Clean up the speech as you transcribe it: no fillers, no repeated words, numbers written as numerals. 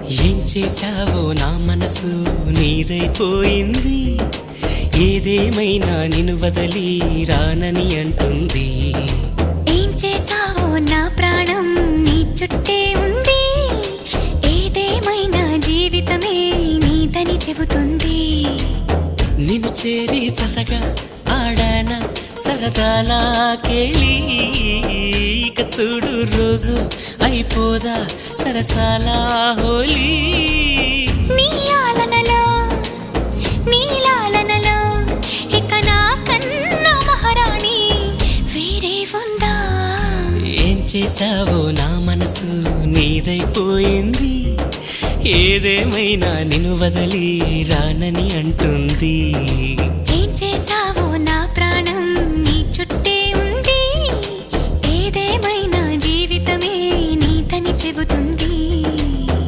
ఏం చేశావో నా మనసు నీదైపోయింది. ఏదేమైనా నిన్ను వదలి రానని అంటుంది. ఏం చేశావో నా ప్రాణం నీ చుట్టే ఉంది. ఏదేమైనా జీవితమే నీదని చెబుతుంది. నిన్ను చేరి చతగా ఆడాన సరదాలా కేళి. ఇక చూడు రోజు అయిపోదా సరసాలా హోలీ. నీ ఆలనలో నీ లాలనలో ఇక నా కన్నా మహారాణి వేరే ఉందా? ఏం చేశావో నా మనసు నీదైపోయింది. ఏదేమైనా నిన్ను వదలి రానని అంటుంది. ఏం చేశావో నా ప్రాణం నీ చుట్టే ఉంది. ఏదేమైనా జీవితమే నీదని చెబుతుంది.